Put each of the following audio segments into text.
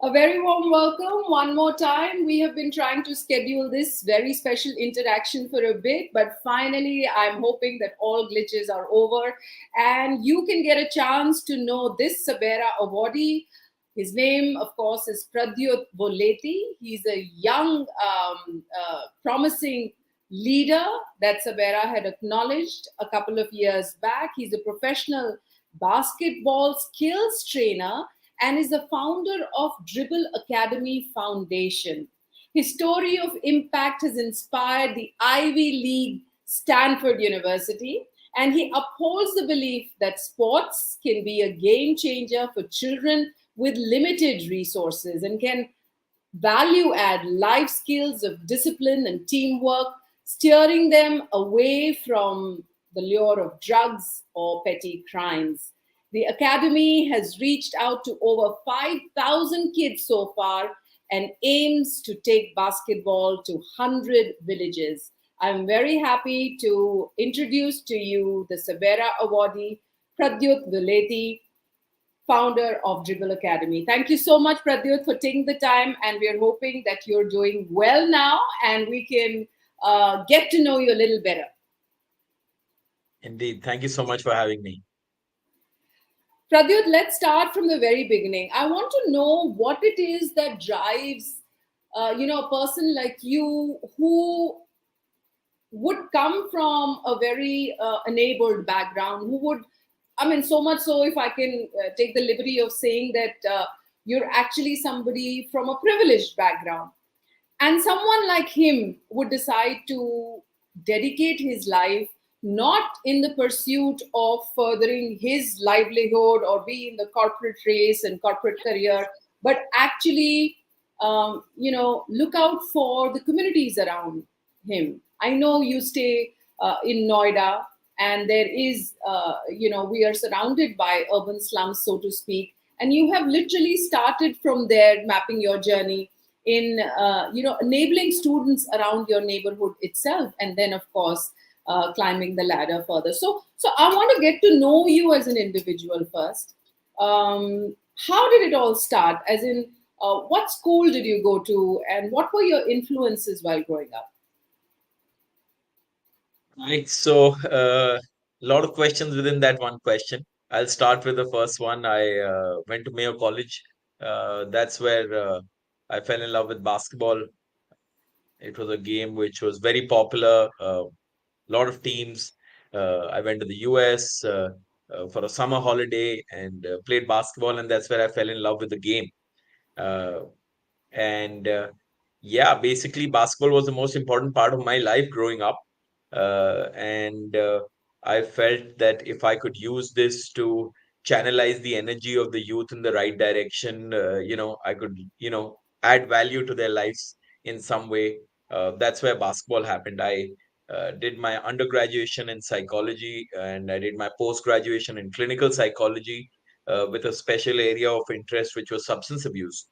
A very warm welcome one more time. We have been trying to schedule this very special interaction for a bit, but finally, I'm hoping that all glitches are over and you can get a chance to know this SABERA awardee. His name, of course, is Pradyot Voleti. He's a young, promising leader that SABERA had acknowledged a couple of years back. He's a professional basketball skills trainer and is the founder of Dribble Academy Foundation. His story of impact has inspired the Ivy League Stanford University, and he upholds the belief that sports can be a game changer for children with limited resources and can value add life skills of discipline and teamwork, steering them away from the lure of drugs or petty crimes. The Academy has reached out to over 5,000 kids so far and aims to take basketball to 100 villages. I'm very happy to introduce to you the SABERA Awardee Pradyot Voleti, founder of Dribble Academy. Thank you so much, Pradyot, for taking the time, and we're hoping that you're doing well now and we can get to know you a little better. Indeed. Thank you so much for having me. Pradyot, let's start from the very beginning. I want to know what it is that drives, a person like you who would come from a very enabled background, who would, so much so if I can take the liberty of saying that you're actually somebody from a privileged background. And someone like him would decide to dedicate his life not in the pursuit of furthering his livelihood or be in the corporate race and corporate career, but actually, look out for the communities around him. I know you stay in Noida, and there is, we are surrounded by urban slums, so to speak, and you have literally started from there, mapping your journey in, enabling students around your neighborhood itself, and then, of course, climbing the ladder further. So I want to get to know you as an individual first. How did it all start? As in, what school did you go to, and what were your influences while growing up? Right. So, a lot of questions within that one question. I'll start with the first one. I went to Mayo College. That's where I fell in love with basketball. It was a game which was very popular. A lot of teams. I went to the US for a summer holiday and played basketball, and that's where I fell in love with the game. Uh, and Yeah, basically, basketball was the most important part of my life growing up. And I felt that if I could use this to channelize the energy of the youth in the right direction, I could, add value to their lives in some way. That's where basketball happened. I did my undergraduation in psychology and I did my post graduation in clinical psychology with a special area of interest, which was substance abuse.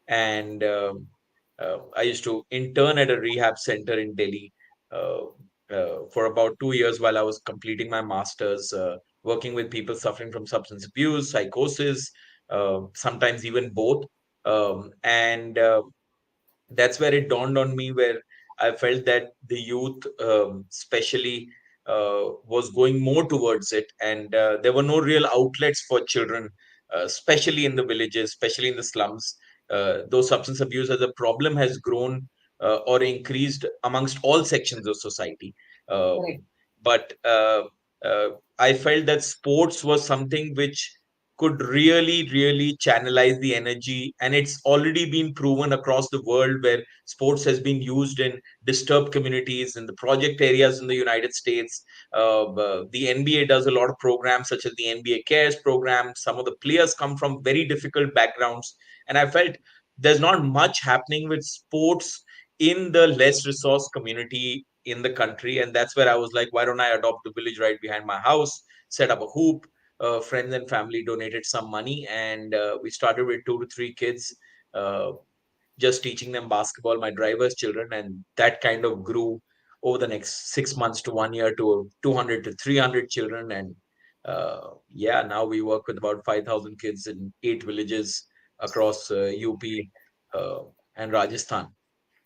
And I used to intern at a rehab center in Delhi. Uh, for about 2 years while I was completing my master's, working with people suffering from substance abuse, psychosis, sometimes even both. And That's where it dawned on me, where I felt that the youth, especially, was going more towards it, and there were no real outlets for children, especially in the villages, especially in the slums. Though substance abuse as a problem has grown or increased amongst all sections of society, Correct. but uh, I felt that sports was something which could really, really channelize the energy. And it's already been proven across the world where sports has been used in disturbed communities in the project areas in the United States. The NBA does a lot of programs such as the NBA Cares program. Some of the players come from very difficult backgrounds. And I felt there's not much happening with sports in the less resource community in the country. And that's where I was like, why don't I adopt the village right behind my house, set up a hoop? Friends and family donated some money, and we started with 2 to 3 kids, uh, just teaching them basketball, my driver's children, and that kind of grew over the next 6 months to 1 year to 200 to 300 children. And yeah, now we work with about 5,000 kids in 8 villages across UP and Rajasthan.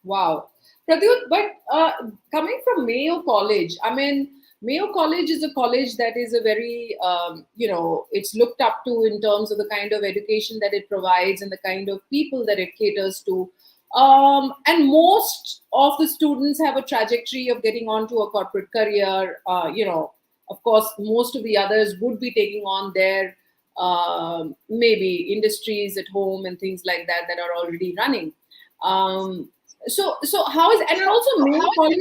Wow. Pradyut, but coming from Mayo College, I mean, Mayo College is a college that is a very, it's looked up to in terms of the kind of education that it provides and the kind of people that it caters to. And most of the students have a trajectory of getting onto a corporate career. Of course, most of the others would be taking on their maybe industries at home and things like that that are already running. Um, so how is, and also Mayo College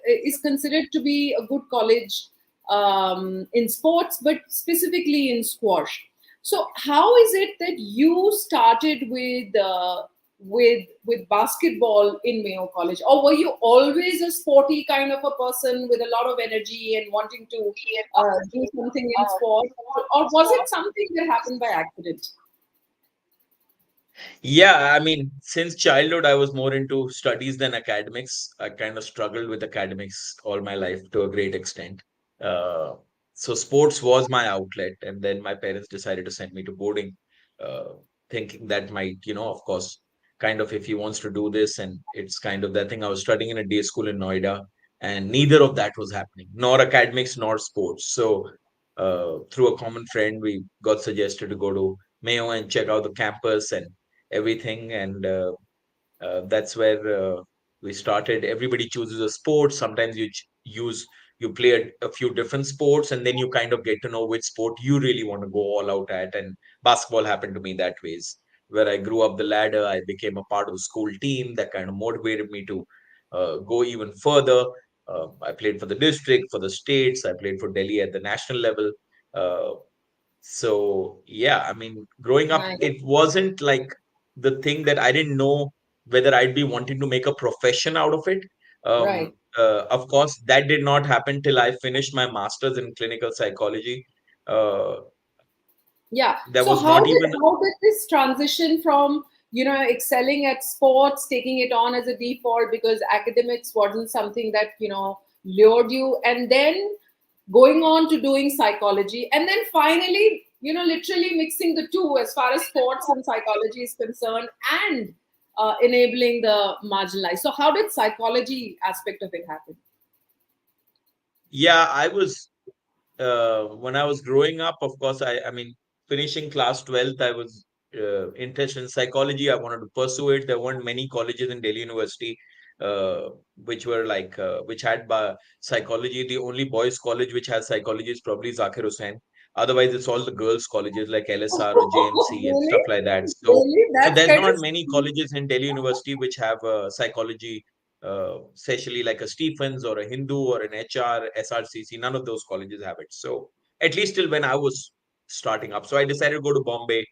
is considered to be a good college in sports, but specifically in squash. So how is it that you started with basketball in Mayo College, or were you always a sporty kind of a person with a lot of energy and wanting to do something in sport, or was it something that happened by accident? Yeah, I mean, since childhood, I was more into studies than academics. I kind of struggled with academics all my life to a great extent. Uh, so sports was my outlet, and then my parents decided to send me to boarding, uh, thinking that might, of course, kind of if he wants to do this, and it's kind of that thing. I was studying in a day school in Noida, and neither of that was happening, nor academics nor sports. So, through a common friend, we got suggested to go to Mayo and check out the campus and everything. And that's where we started. Everybody chooses a sport. Sometimes you play a few different sports, and then you kind of get to know which sport you really want to go all out at. And basketball happened to me that ways. Where I grew up the ladder, I became a part of a school team that kind of motivated me to go even further. I played for the district, for the states. I played for Delhi at the national level. Uh, so yeah, I mean, growing up, Nice. it wasn't like the thing that I didn't know whether I'd be wanting to make a profession out of it. Right. Of course, that did not happen till I finished my master's in clinical psychology. Uh, Yeah. there So was not even. how did this transition from, excelling at sports, taking it on as a default because academics wasn't something that, lured you, and then going on to doing psychology, and then finally, literally mixing the two as far as sports and psychology is concerned, and enabling the marginalized. So how did psychology aspect of it happen? Yeah, I was when I was growing up, of course, I mean, finishing class 12th, I was interested in psychology. I wanted to pursue it. There weren't many colleges in Delhi University uh, which were like, which had psychology. The only boys' college which has psychology is probably Zakir Hussain. Otherwise, it's all the girls' colleges like LSR or JMC and Really? stuff like that. Really? So That's there's kind of not many colleges in Delhi University which have psychology, especially like a Stephens or a Hindu or an HR, SRCC. None of those colleges have it. So at least till when I was starting up. So I decided to go to Bombay.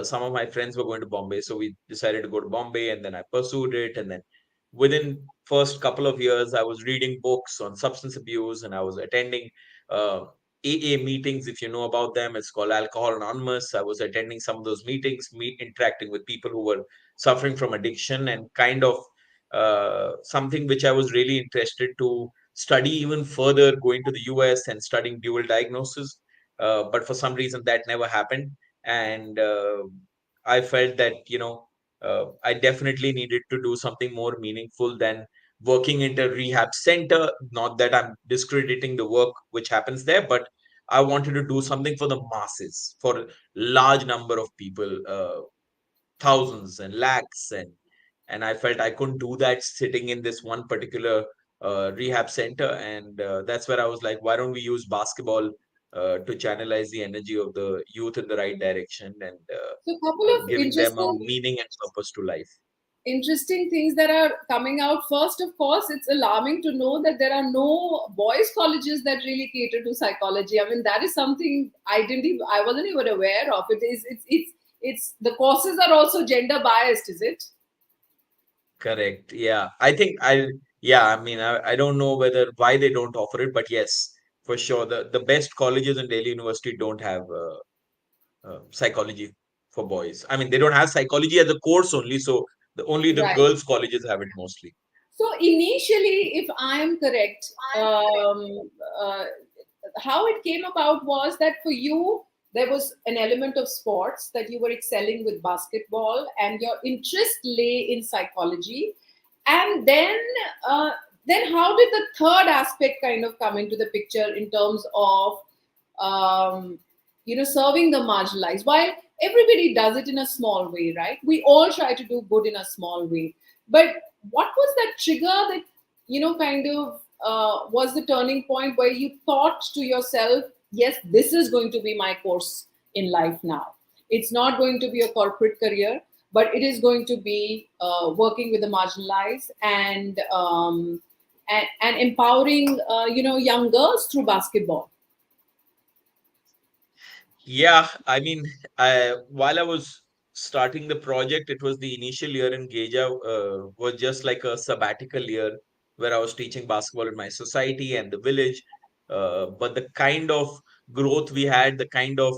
Some of my friends were going to Bombay, so we decided to go to Bombay, and then I pursued it. And then within first couple of years, I was reading books on substance abuse, and I was attending uh, AA meetings. If you know about them, it's called Alcohol Anonymous. I was attending some of those meetings, interacting with people who were suffering from addiction, and kind of something which I was really interested to study even further, going to the US and studying dual diagnosis. But for some reason, that never happened. And I felt that, I definitely needed to do something more meaningful than working in a rehab center. Not that I'm discrediting the work which happens there, but I wanted to do something for the masses, for a large number of people, thousands and lakhs, and I felt I couldn't do that sitting in this one particular rehab center. And that's where I was like, why don't we use basketball to channelize the energy of the youth in the right direction, and so a couple of giving them a meaning and purpose to life. interesting things that are coming out. First, of course, it's alarming to know that there are no boys' colleges that really cater to psychology. I mean, that is something I wasn't even aware of. It's the courses are also gender biased, is it? Correct. Yeah. Yeah, I mean, I don't know whether why they don't offer it, but yes, for sure. The best colleges in Delhi University don't have psychology for boys. I mean, they don't have psychology as a course only. So only the Right. girls' colleges have it mostly. So initially, if I am correct, uh, how it came about was that for you, there was an element of sports, that you were excelling with basketball, and your interest lay in psychology. And uh, then how did the third aspect kind of come into the picture in terms of um, serving the marginalized? While everybody does it in a small way, right? We all try to do good in a small way. But what was that trigger that, kind of was the turning point where you thought to yourself, yes, this is going to be my course in life now? It's not going to be a corporate career, but it is going to be working with the marginalized, and empowering, young girls through basketball. Yeah, I mean, while I was starting the project, it was the initial year in Geja, was just like a sabbatical year where I was teaching basketball in my society and the village. But the kind of growth we had, the kind of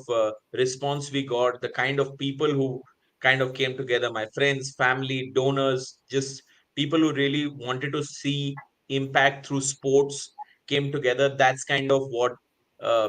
response we got, the kind of people who kind of came together, my friends, family, donors, just people who really wanted to see impact through sports came together. That's kind of what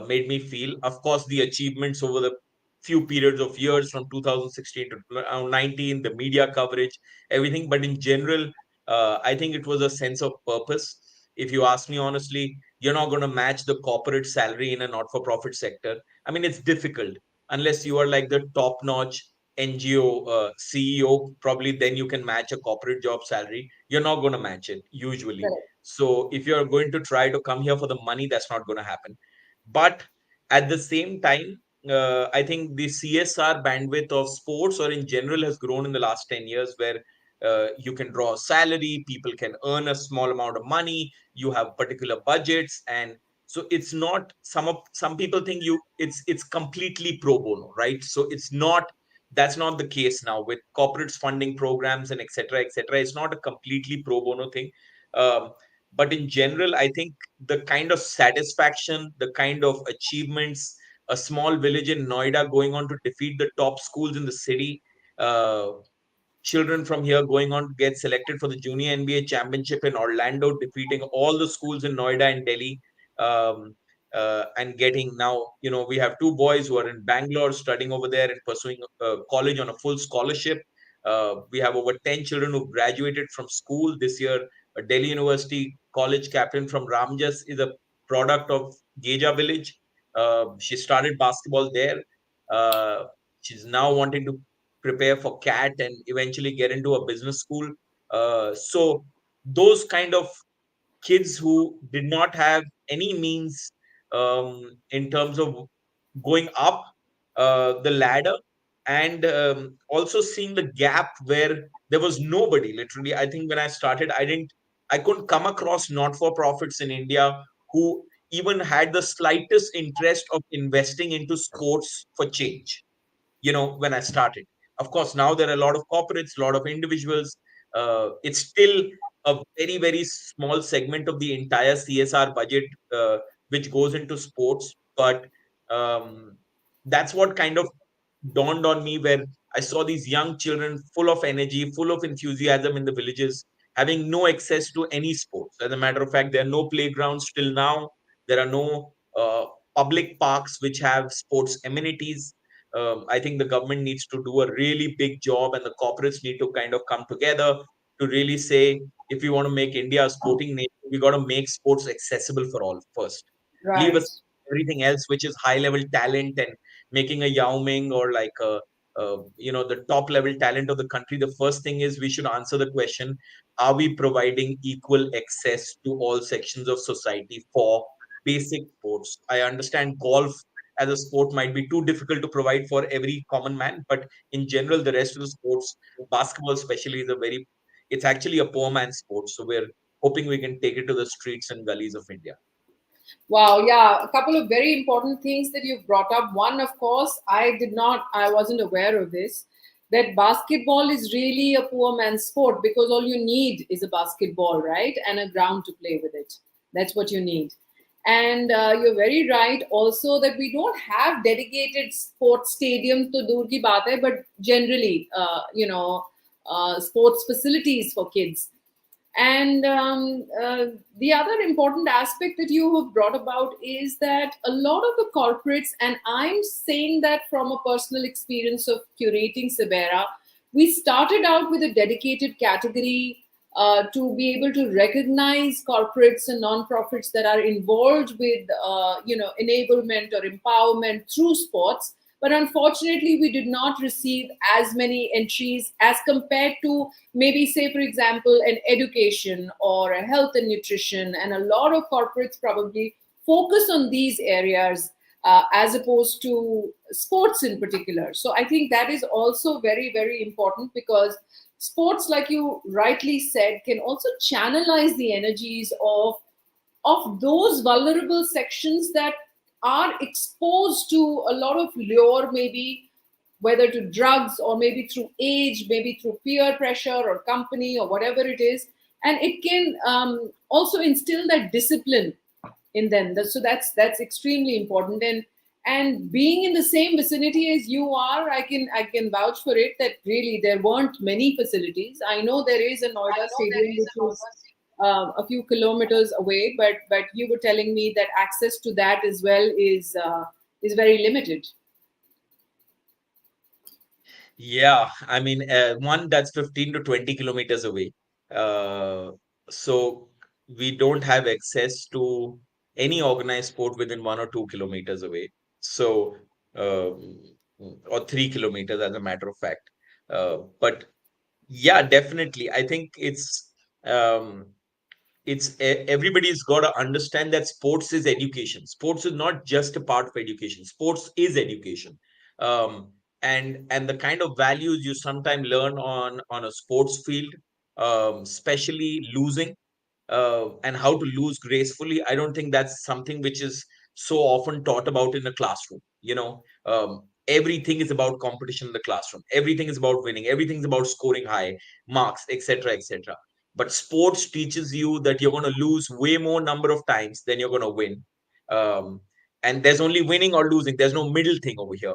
made me feel. Of course, the achievements over the few periods of years from 2016 to around 19, the media coverage, everything. But in general, I think it was a sense of purpose. If you ask me honestly, you're not going to match the corporate salary in a not for profit sector. I mean, it's difficult unless you are like the top notch NGO CEO, probably then you can match a corporate job salary. You're not going to match it usually. Correct. So if you're going to try to come here for the money, that's not going to happen. But at the same time, I think the CSR bandwidth of sports or in general has grown in the last 10 years, where you can draw a salary, people can earn a small amount of money, you have particular budgets. And so it's not, some people think it's completely pro bono, right? So it's not, that's not the case now with corporates funding programs and etc etc. It's not a completely pro bono thing. um, but in general, I think the kind of satisfaction, the kind of achievements, a small village in Noida going on to defeat the top schools in the city, uh, children from here going on to get selected for the Junior NBA Championship in Orlando, defeating all the schools in Noida and Delhi, um, and getting now, we have two boys who are in Bangalore studying over there and pursuing college on a full scholarship. We have over 10 children who graduated from school this year. A Delhi University college captain from Ramjas is a product of Geja village. She started basketball there. Uh, she's now wanting to prepare for CAT and eventually get into a business school. So those kind of kids who did not have any means in terms of going up the ladder, and also seeing the gap where there was nobody. Literally, I think when I started, I couldn't come across not for profits in India who even had the slightest interest of investing into sports for change, when I started. Of course, now there are a lot of corporates, a lot of individuals. It's still a very, very small segment of the entire CSR budget, which goes into sports. But um, that's what kind of dawned on me, where I saw these young children full of energy, full of enthusiasm in the villages, having no access to any sports. As a matter of fact, there are no playgrounds till now. There are no public parks which have sports amenities. I think the government needs to do a really big job, and the corporates need to kind of come together to really say, if we want to make India a sporting nation, we got to make sports accessible for all first. Leave Right. us everything else, which is high level talent and making a Yao Ming or like the top level talent of the country. The first thing is we should answer the question: are we providing equal access to all sections of society for basic sports? I understand golf as a sport might be too difficult to provide for every common man, but in general, the rest of the sports, basketball especially, it's actually a poor man's sport. So we're hoping we can take it to the streets and gullies of India. Wow, yeah, a couple of very important things that you've brought up. One, of course, I wasn't aware of this, that basketball is really a poor man's sport, because all you need is a basketball, right? And a ground to play with it. That's what you need. And you're very right also that we don't have dedicated sports stadiums to dur ki baat hai, but generally, sports facilities for kids. And the other important aspect that you have brought about is that a lot of the corporates, and I'm saying that from a personal experience of curating Sabera, we started out with a dedicated category to be able to recognize corporates and non-profits that are involved with, enablement or empowerment through sports. But unfortunately, we did not receive as many entries as compared to maybe, say, for example, an education or a health and nutrition. And a lot of corporates probably focus on these areas as opposed to sports in particular. So I think that is also very, very important, because sports, like you rightly said, can also channelize the energies of those vulnerable sections that are exposed to a lot of lure, maybe whether to drugs or maybe through age, maybe through peer pressure or company or whatever it is. And it can also instill that discipline in them. So that's extremely important. And being in the same vicinity as you are, I can vouch for it that really there weren't many facilities. I know there is a Noida stadium which is a few kilometers away, but you were telling me that access to that as well is very limited. Yeah, I mean, one that's 15 to 20 kilometers away. Uh, so we don't have access to any organized sport within 1 or 2 kilometers away. So, or 3 kilometers as a matter of fact. But yeah, definitely. I think um, everybody's got to understand that sports is education. Sports is not just a part of education. Sports is education. um, and the kind of values you sometimes learn on a sports field, especially losing, and how to lose gracefully. I don't think that's something which is so often taught about in the classroom. Everything is about competition in the classroom. Everything is about winning. Everything is about scoring high marks, etc., etc. But sports teaches you that you're going to lose way more number of times than you're going to win. Um, and there's only winning or losing. There's no middle thing over here,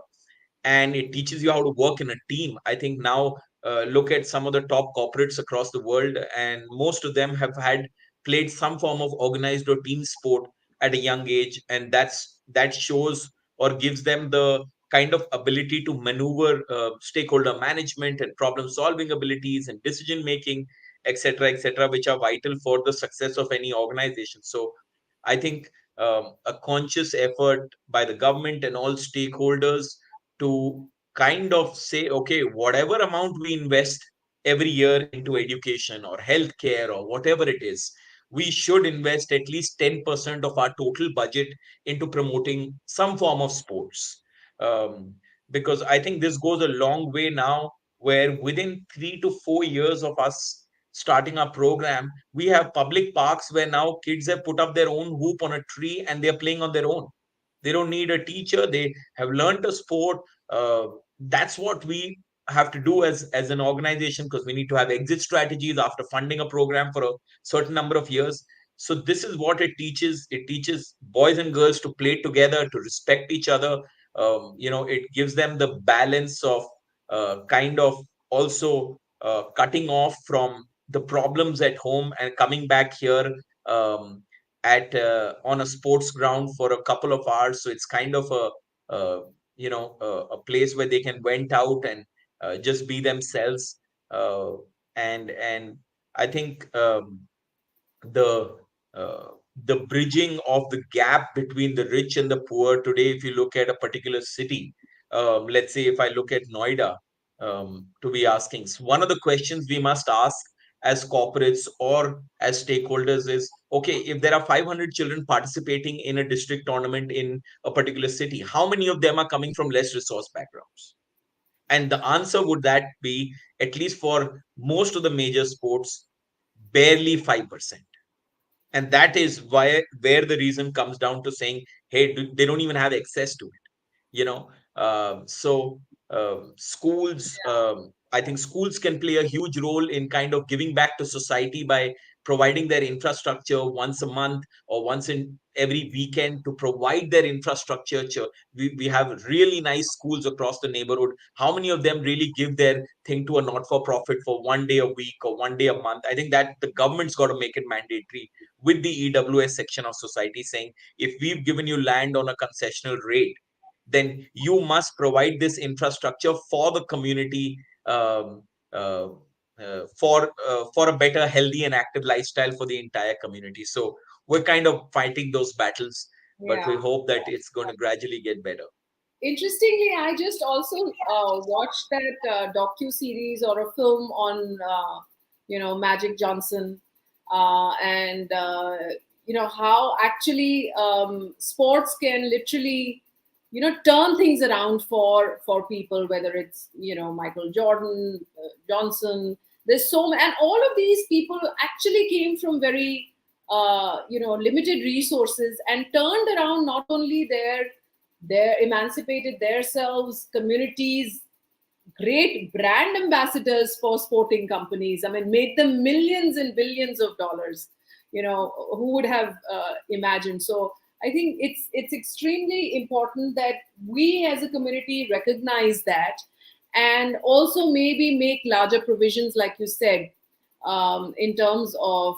and it teaches you how to work in a team. I think now, look at some of the top corporates across the world, and most of them have had played some form of organized or team sport at a young age, and that shows or gives them the kind of ability to maneuver stakeholder management and problem solving abilities and decision making, etc., etc., which are vital for the success of any organization. So I think a conscious effort by the government and all stakeholders to kind of say, okay, whatever amount we invest every year into education or healthcare or whatever it is, we should invest at least 10% of our total budget into promoting some form of sports. Um, because I think this goes a long way now, where within 3 to 4 years of us starting our program, we have public parks where now kids have put up their own hoop on a tree and they're playing on their own. They don't need a teacher. They have learned a sport. That's what we have to do as an organization, because we need to have exit strategies after funding a program for a certain number of years. So this is what it teaches. It teaches boys and girls to play together, to respect each other. It gives them the balance of kind of also cutting off from the problems at home and coming back here, at on a sports ground for a couple of hours. So it's kind of a place where they can vent out and just be themselves. And I think the uh, the bridging of the gap between the rich and the poor today, if you look at a particular city, let's say if I look at Noida, to be asking, so one of the questions we must ask as corporates or as stakeholders is, okay, if there are 500 children participating in a district tournament in a particular city, how many of them are coming from less resource backgrounds? And the answer would that be, at least for most of the major sports, barely 5%. And that is why, where the reason comes down to saying, hey, they don't even have access to it. So schools, I think schools can play a huge role in kind of giving back to society by providing their infrastructure once a month or once in every weekend to provide their infrastructure. We have really nice schools across the neighborhood. How many of them really give their thing to a not for profit for one day a week or one day a month? I think that the government's got to make it mandatory with the EWS section of society, saying if we've given you land on a concessional rate, then you must provide this infrastructure for the community, um, uh, for a better, healthy, and active lifestyle for the entire community. So we're kind of fighting those battles, but Yeah. we hope that it's going to gradually get better. Interestingly, I just also watched that docu series or a film on Magic Johnson, and how actually sports can literally turn things around for people, whether it's Michael Jordan, Johnson. There's so many, and all of these people actually came from very limited resources and turned around not only their emancipated themselves, communities, great brand ambassadors for sporting companies. I mean, made them millions and billions of dollars. Who would have imagined? So I think it's extremely important that we as a community recognize that, and also maybe make larger provisions, like you said, in terms of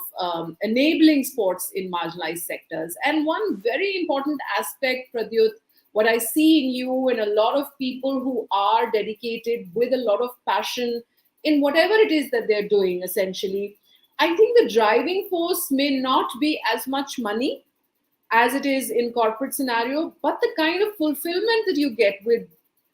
enabling sports in marginalized sectors. And one very important aspect, Pradyut, what I see in you and a lot of people who are dedicated with a lot of passion in whatever it is that they're doing, essentially, I think the driving force may not be as much money as it is in corporate scenario, but the kind of fulfillment that you get with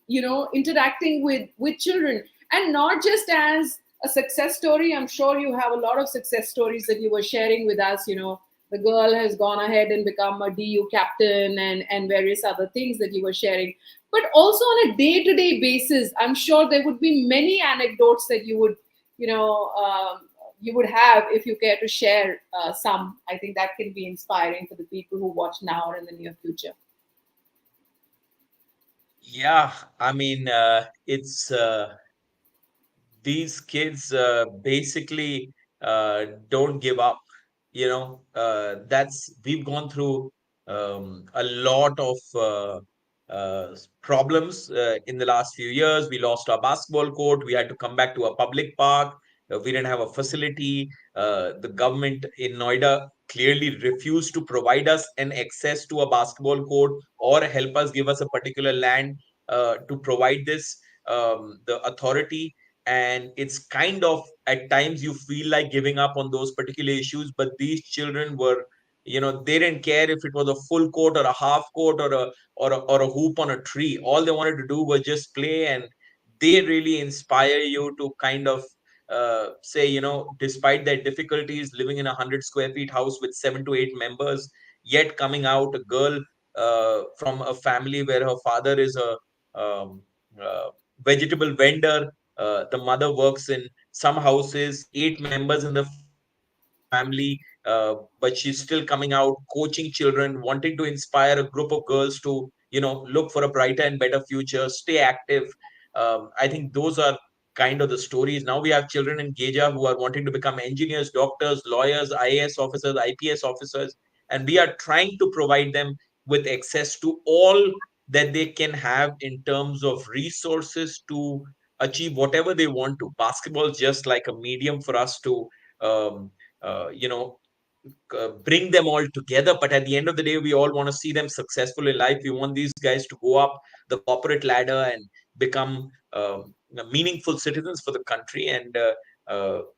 interacting with children, and not just as a success story. I'm sure you have a lot of success stories that you were sharing with us. The girl has gone ahead and become a DU captain, and various other things that you were sharing, but also on a day to day basis. I'm sure there would be many anecdotes that you know you would have, if you care to share some. I think that can be inspiring for the people who watch now or in the near future. Yeah, I mean, it's these kids basically don't give up. That's we've gone through a lot of problems in the last few years. We lost our basketball court. We had to come back to a public park. We didn't have a facility. The government in Noida clearly refused to provide us an access to a basketball court or help us, give us a particular land to provide this. The authority, and it's kind of, at times you feel like giving up on those particular issues, but these children were, they didn't care if it was a full court or a half court or a hoop on a tree. All they wanted to do was just play, and they really inspire you to kind of say, despite their difficulties, living in a 100 square feet house with 7 to 8 members, yet coming out a girl from a family where her father is a uh, vegetable vendor. The mother works in some houses, 8 members in the family, but she's still coming out, coaching children, wanting to inspire a group of girls to, look for a brighter and better future, stay active. I think those are kind of the stories. Now we have children in Geja who are wanting to become engineers, doctors, lawyers, IAS officers, IPS officers, and we are trying to provide them with access to all that they can have in terms of resources to achieve whatever they want to. Basketball is just like a medium for us to um, uh, you know bring them all together. But at the end of the day, we all want to see them successful in life. We want these guys to go up the corporate ladder and become meaningful citizens for the country. And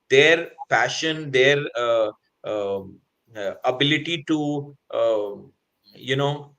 their passion, their ability to you know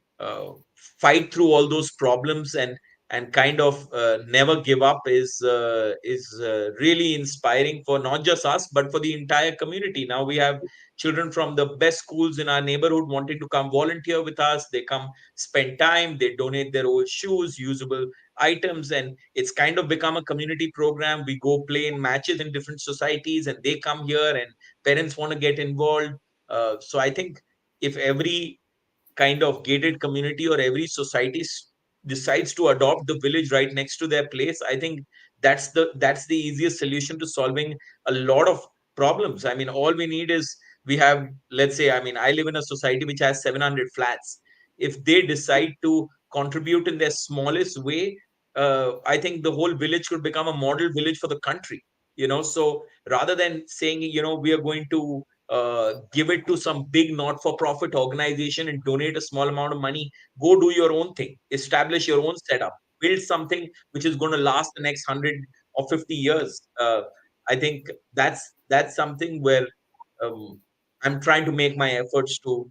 fight through all those problems and kind of never give up is really inspiring for not just us but for the entire community. Now we have children from the best schools in our neighborhood wanting to come volunteer with us. They come spend time, they donate their old shoes, usable items, and it's kind of become a community program. We go play in matches in different societies and they come here, and parents want to get involved. So I think if every kind of gated community or every society decides to adopt the village right next to their place, I think that's the easiest solution to solving a lot of problems. I mean, all we need is we have, let's say, I mean, I live in a society which has 700 flats. If they decide to contribute in their smallest way, I think the whole village could become a model village for the country. So rather than saying, we are going to give it to some big not-for-profit organization and donate a small amount of money, go do your own thing, establish your own setup, build something which is going to last the next 100 or 50 years. I think that's something where um, I'm trying to make my efforts to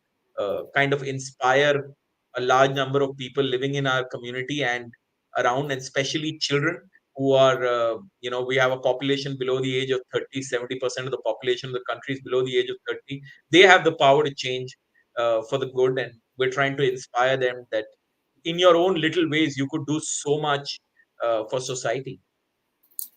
kind of inspire a large number of people living in our community and around, and especially children who are, we have a population below the age of 30, 70% of the population of the country is below the age of 30. They have the power to change for the good, and we're trying to inspire them that in your own little ways, you could do so much for society.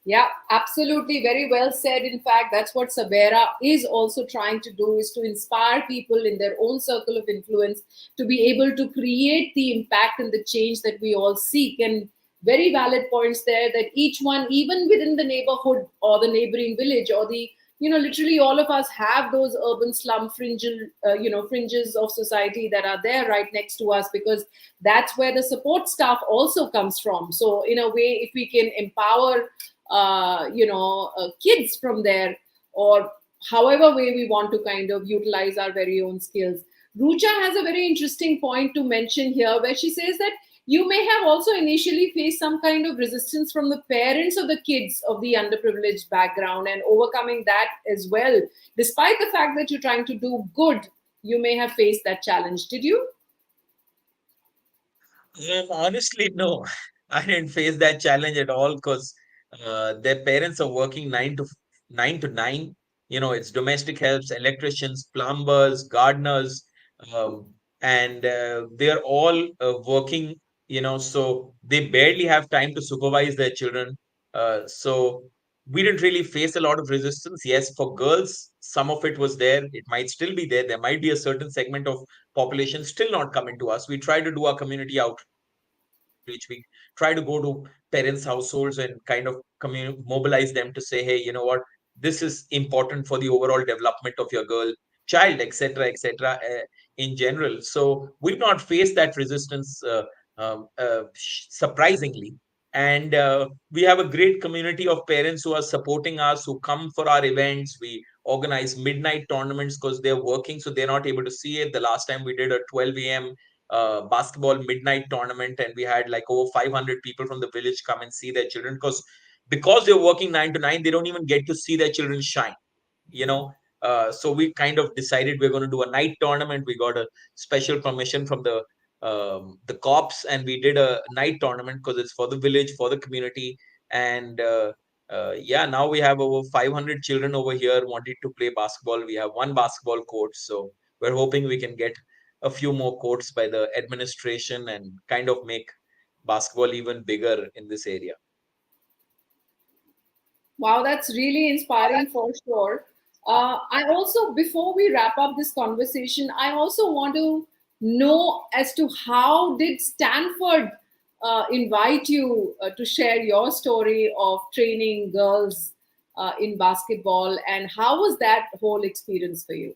Yeah, absolutely. Very well said. In fact, that's what Sabera is also trying to do, is to inspire people in their own circle of influence to be able to create the impact and the change that we all seek. And very valid points there, that each one, even within the neighborhood or the neighboring village or the, literally all of us have those urban slum fringes of society that are there right next to us, because that's where the support staff also comes from. So in a way, if we can empower kids from there, or however way we want to kind of utilize our very own skills. Rucha has a very interesting point to mention here, where she says that you may have also initially faced some kind of resistance from the parents of the kids of the underprivileged background, and overcoming that as well. Despite the fact that you're trying to do good, you may have faced that challenge. Did you? Honestly, no, I didn't face that challenge at all because their parents are working 9 to 9. It's domestic helps, electricians, plumbers, gardeners, um, and they're all working. So they barely have time to supervise their children. So we didn't really face a lot of resistance. Yes, for girls, some of it was there. It might still be there. There might be a certain segment of population still not coming to us. We try to do our community outreach. We try to go to parents' households and kind of mobilize them to say, hey, you know what, this is important for the overall development of your child, etc., etc. In general. So we did not face that resistance, surprisingly. And we have a great community of parents who are supporting us, who come for our events. We organize midnight tournaments because they're working, so they're not able to see it. The last time we did a 12 a.m. Basketball midnight tournament, and we had like over 500 people from the village come and see their children, because they're working 9 to 9, they don't even get to see their children shine. you know so we kind of decided we're going to do a night tournament. We got a special permission from the cops, and we did a night tournament because it's for the village, for the community. And yeah, now we have over 500 children over here wanting to play basketball. We have one basketball court, so we're hoping we can get a few more courts by the administration and kind of make basketball even bigger in this area. Wow, that's really inspiring for sure. I also, before we wrap up this conversation, I also want to know as to how did Stanford invite you to share your story of training girls in basketball, and how was that whole experience for you?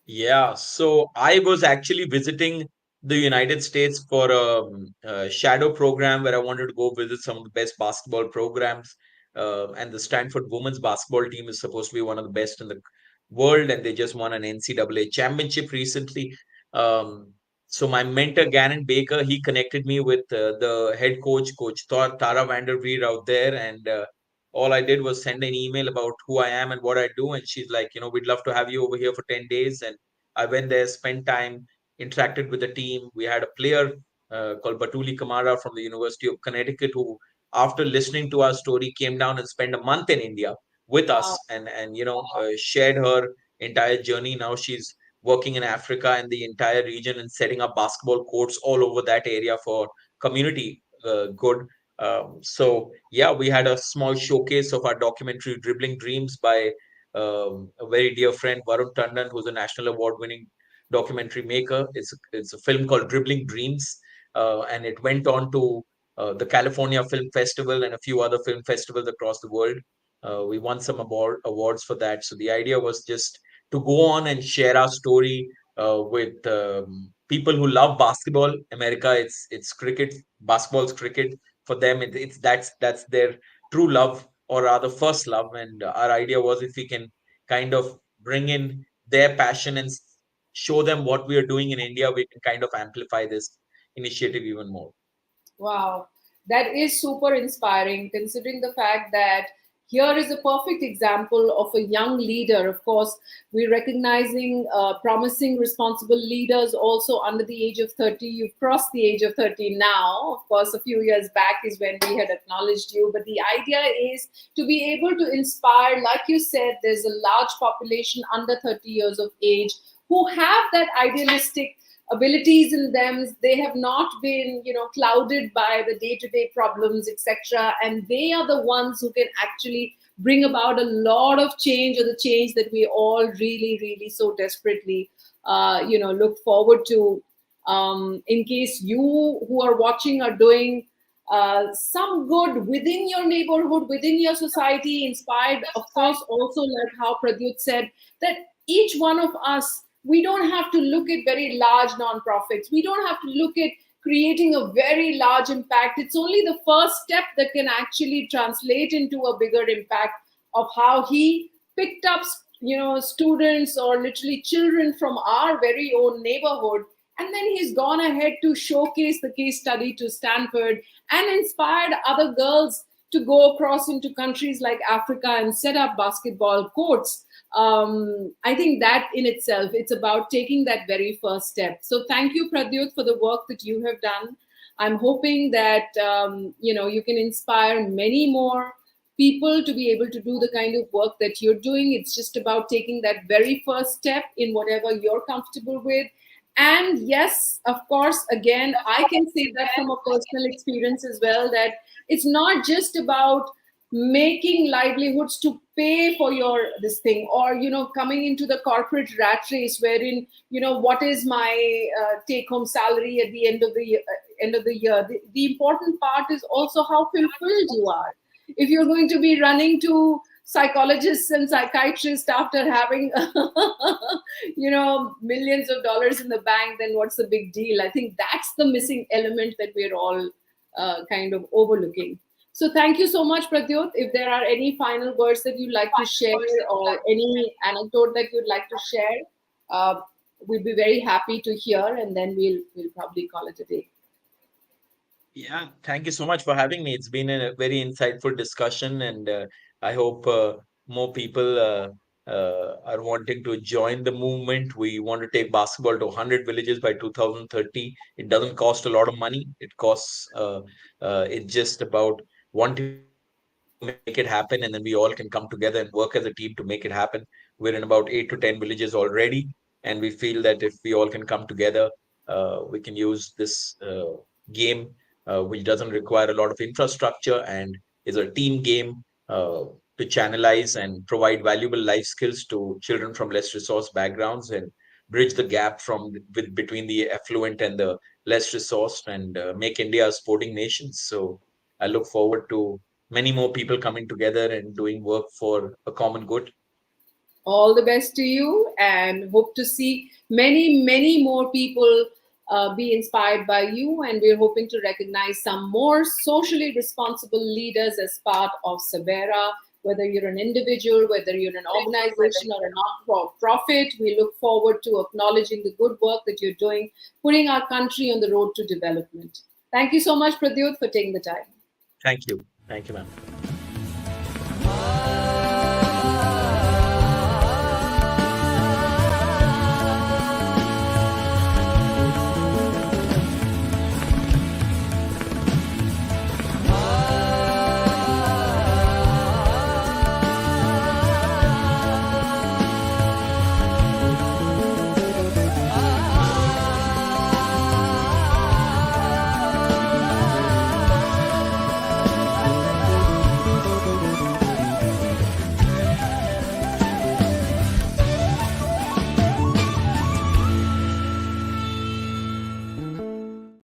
Yeah, so I was actually visiting the United States for a shadow program where I wanted to go visit some of the best basketball programs. And the Stanford women's basketball team is supposed to be one of the best in the world, and they just won an NCAA championship recently. Um, so my mentor, Gannon Baker, he connected me with the head coach, Tara Vanderveer out there, and all I did was send an email about who I am and what I do, and she's like, we'd love to have you over here for 10 days. And I went there, spent time, interacted with the team. We had a player called Batuli Kamara from the University of Connecticut who, after listening to our story, came down and spent a month in India with Wow. us, and shared her entire journey. Now she's working in Africa and the entire region and setting up basketball courts all over that area for community good. So yeah, we had a small showcase of our documentary Dribbling Dreams by a very dear friend, Varun Tandon, who's a national award-winning documentary maker. It's a film called Dribbling Dreams, and it went on to the California Film Festival and a few other film festivals across the world. We won some awards for that. So the idea was just to go on and share our story with people who love basketball. America, it's cricket. Basketball's cricket for them. It's that's their true love, or rather first love. And our idea was, if we can kind of bring in their passion and show them what we are doing in India, we can kind of amplify this initiative even more. Wow, that is super inspiring considering the fact that here is a perfect example of a young leader. Of course, we're recognizing promising, responsible leaders also under the age of 30. You've crossed the age of 30 now. Of course, a few years back is when we had acknowledged you. But the idea is to be able to inspire, like you said, there's a large population under 30 years of age who have that idealistic abilities in them. They have not been, clouded by the day-to-day problems, etc., and they are the ones who can actually bring about a lot of change, or the change that we all really really so desperately look forward to. In case you who are watching are doing some good within your neighborhood, within your society, inspired, of course, also like how Pradyut said, that each one of us, we don't have to look at very large nonprofits. We don't have to look at creating a very large impact. It's only the first step that can actually translate into a bigger impact of how he picked up, students or literally children from our very own neighborhood. And then he's gone ahead to showcase the case study to Stanford and inspired other girls to go across into countries like Africa and set up basketball courts. I think that in itself, it's about taking that very first step. So thank you, Pradyut, for the work that you have done. I'm hoping that you can inspire many more people to be able to do the kind of work that you're doing. It's just about taking that very first step in whatever you're comfortable with. And yes, of course, again, I can say that from a personal experience as well, that it's not just about making livelihoods to pay for your this thing, or coming into the corporate rat race wherein what is my take home salary at the end of the year. The important part is also how fulfilled you are. If you're going to be running to psychologists and psychiatrists after having millions of dollars in the bank, then what's the big deal? I think that's the missing element that we're all kind of overlooking. So thank you so much, Pradyot. If there are any final words that you'd like to share, or any anecdote that you'd like to share, we'd be very happy to hear, and then we'll probably call it a day. Yeah, thank you so much for having me. It's been a very insightful discussion, and I hope more people are wanting to join the movement. We want to take basketball to 100 villages by 2030. It doesn't cost a lot of money. It's just about wanting to make it happen, and then we all can come together and work as a team to make it happen. We're in about 8 to 10 villages already, and we feel that if we all can come together, we can use this game, which doesn't require a lot of infrastructure and is a team game, to channelize and provide valuable life skills to children from less resource backgrounds, and bridge the gap between the affluent and the less resourced, and make India a sporting nation. So I look forward to many more people coming together and doing work for a common good. All the best to you, and hope to see many, many more people be inspired by you. And we're hoping to recognize some more socially responsible leaders as part of SABERA, whether you're an individual, whether you're an organization or a not-for-profit. We look forward to acknowledging the good work that you're doing, putting our country on the road to development. Thank you so much, Pradyut, for taking the time. Thank you. Thank you, ma'am.